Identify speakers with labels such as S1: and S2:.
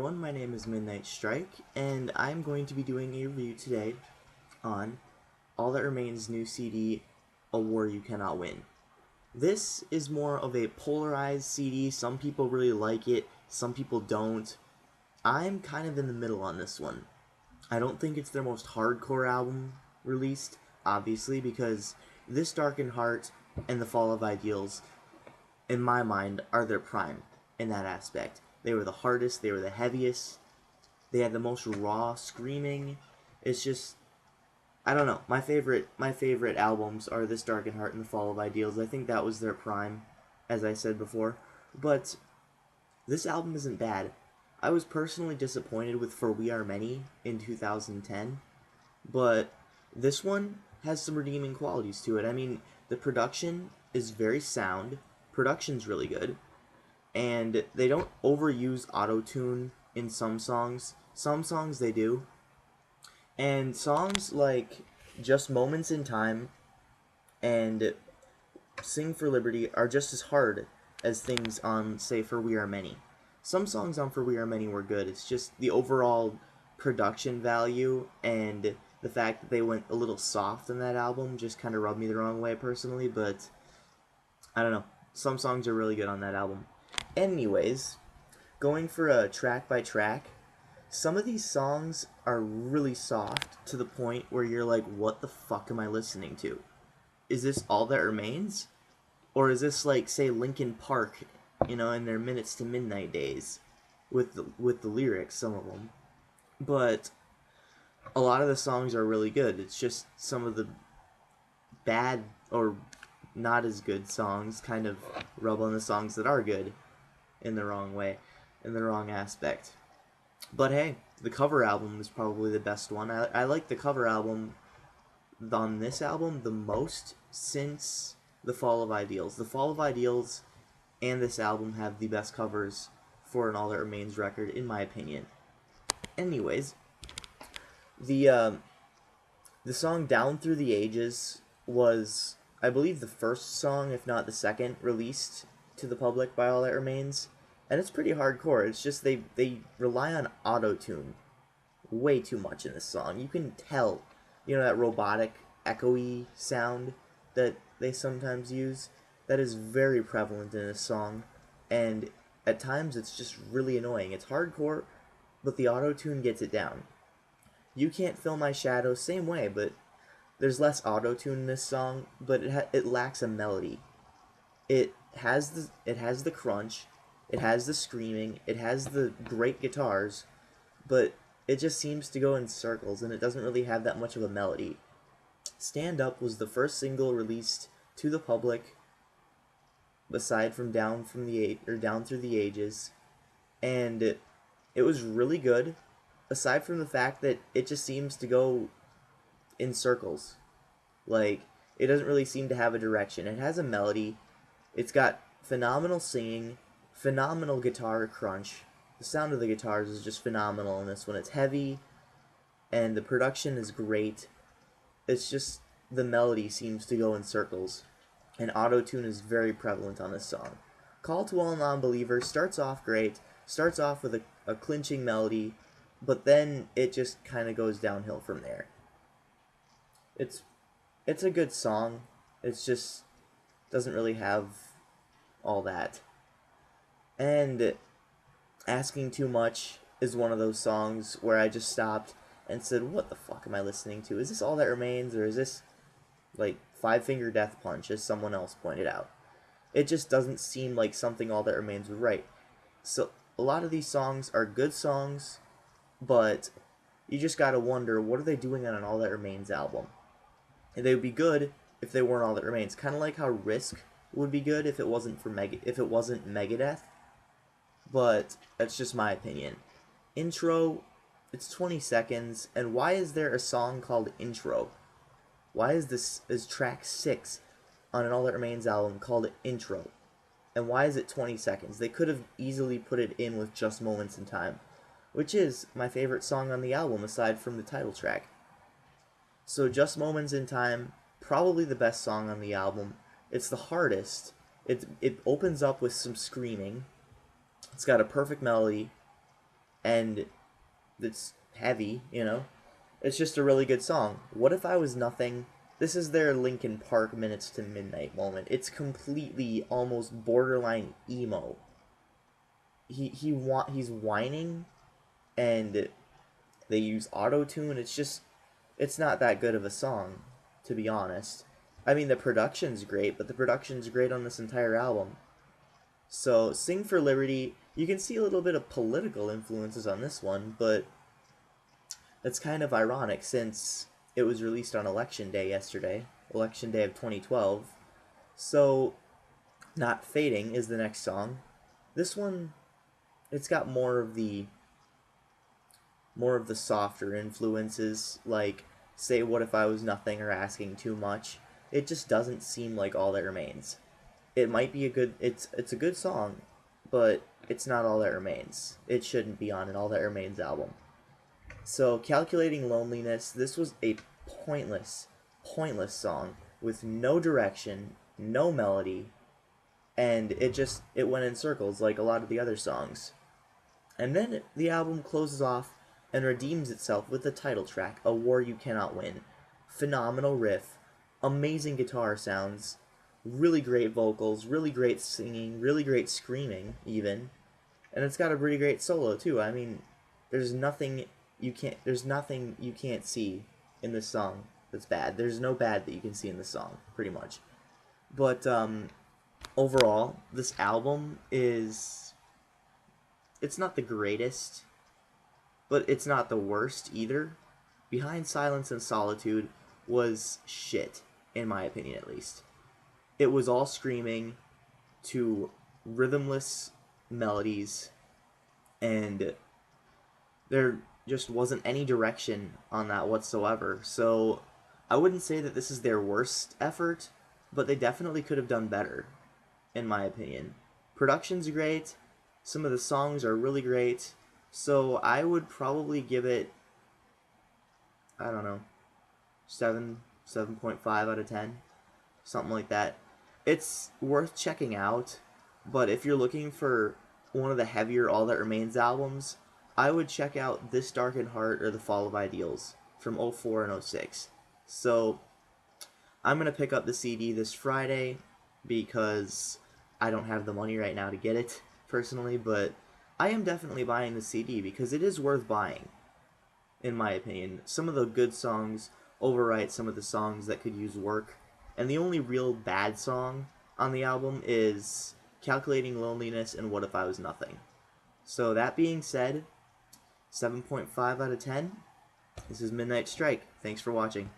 S1: everyone, my name is Midnight Strike, and I'm going to be doing a review today on All That Remains' new CD, A War You Cannot Win. This is more of a polarized CD. Some people really like it, some people don't. I'm kind of in the middle on this one. I don't think it's their most hardcore album released, obviously, because This Darkened Heart and The Fall of Ideals, in my mind, are their prime in that aspect. They were the hardest, they were the heaviest, they had the most raw screaming. It's just, I don't know. My favorite albums are This Darkened Heart and The Fall of Ideals. I think that was their prime, as I said before. But this album isn't bad. I was personally disappointed with For We Are Many in 2010, but this one has some redeeming qualities to it. I mean, the production is very sound. Production's really good, and they don't overuse auto-tune in some songs. Some songs they do, and songs like Just Moments in Time and Sing for Liberty are just as hard as things on, say, For We Are Many. Some songs on For We Are Many were good. It's just the overall production value and the fact that they went a little soft on that album just kind of rubbed me the wrong way personally, but I don't know. Some songs are really good on that album. Anyways, going for a track by track, some of these songs are really soft to the point where you're like, what the fuck am I listening to? Is this All That Remains? Or is this like, say, Linkin Park, in their Minutes to Midnight days with the lyrics, some of them. But a lot of the songs are really good. It's just some of the bad or not as good songs kind of rub on the songs that are good in the wrong way, in the wrong aspect. But hey, the cover album is probably the best one. I like the cover album on this album the most since The Fall of Ideals. The Fall of Ideals and this album have the best covers for an All That Remains record, in my opinion. Anyways, the song Down Through the Ages was, I believe, the first song, if not the second, released to the public by All That Remains. And it's pretty hardcore. It's just they rely on auto-tune way too much in this song. You can tell, that robotic, echoey sound that they sometimes use. That is very prevalent in this song. And at times it's just really annoying. It's hardcore, but the auto-tune gets it down. You Can't Fill My Shadow, same way, but there's less auto-tune in this song, but it lacks a melody. It has the crunch, it has the screaming, it has the great guitars, but it just seems to go in circles, and it doesn't really have that much of a melody. Stand Up was the first single released to the public, aside from Down Through the Ages, and it was really good, aside from the fact that it just seems to go in circles. Like, it doesn't really seem to have a direction. It has a melody. It's got phenomenal singing, phenomenal guitar crunch. The sound of the guitars is just phenomenal in this one. It's heavy, and the production is great. It's just the melody seems to go in circles, and auto-tune is very prevalent on this song. Call to All Nonbelievers starts off great, starts off with a clinching melody, but then it just kind of goes downhill from there. It's a good song. It's just doesn't really have all that. And Asking Too Much is one of those songs where I just stopped and said, what the fuck am I listening to? Is this All That Remains, or is this like Five Finger Death Punch, as someone else pointed out? It just doesn't seem like something All That Remains would write. So a lot of these songs are good songs, but you just gotta wonder, what are they doing on an All That Remains album? And they would be good if they weren't All That Remains. Kind of like how Risk would be good if it wasn't Megadeth. But that's just my opinion. Intro, it's 20 seconds, and why is there a song called Intro? Why is track 6 on an All That Remains album called Intro? And why is it 20 seconds? They could have easily put it in with Just Moments in Time, which is my favorite song on the album aside from the title track. So Just Moments in Time, probably the best song on the album. It's the hardest. It opens up with some screaming. It's got a perfect melody. and it's heavy, you know. It's just a really good song. What If I Was Nothing? This is their Linkin Park Minutes to Midnight moment. It's completely almost borderline emo. He's whining, and they use auto tune. It's not that good of a song, to be honest. I mean, the production's great, but the production's great on this entire album. So, Sing for Liberty, you can see a little bit of political influences on this one, but it's kind of ironic since it was released on Election Day yesterday, Election Day of 2012. So, Not Fading is the next song. This one, it's got more of the softer influences, like Say What If I Was Nothing or Asking Too Much. It just doesn't seem like All That Remains. It might be it's a good song, but it's not All That Remains. It shouldn't be on an All That Remains album. So, Calculating Loneliness, this was a pointless song with no direction, no melody, and it went in circles like a lot of the other songs. And then the album closes off and redeems itself with the title track, A War You Cannot Win. Phenomenal riff, amazing guitar sounds, really great vocals, really great singing, really great screaming, even. And it's got a pretty great solo, too. I mean, there's nothing you can't see in this song that's bad. There's no bad that you can see in this song, pretty much. But, overall, this album it's not the greatest, but it's not the worst either. Behind Silence and Solitude was shit, in my opinion at least. It was all screaming to rhythmless melodies, and there just wasn't any direction on that whatsoever. So I wouldn't say that this is their worst effort, but they definitely could have done better, in my opinion. Production's great, some of the songs are really great, so I would probably give it, I don't know, 7.5 out of 10, something like that. It's worth checking out, but if you're looking for one of the heavier All That Remains albums, I would check out This Darkened Heart or The Fall of Ideals from 04 and 06. So, I'm going to pick up the CD this Friday because I don't have the money right now to get it, personally, but I am definitely buying the CD because it is worth buying, in my opinion. Some of the good songs overwrite some of the songs that could use work, and the only real bad song on the album is Calculating Loneliness and What If I Was Nothing. So that being said, 7.5 out of 10. This is Midnight Strike. Thanks for watching.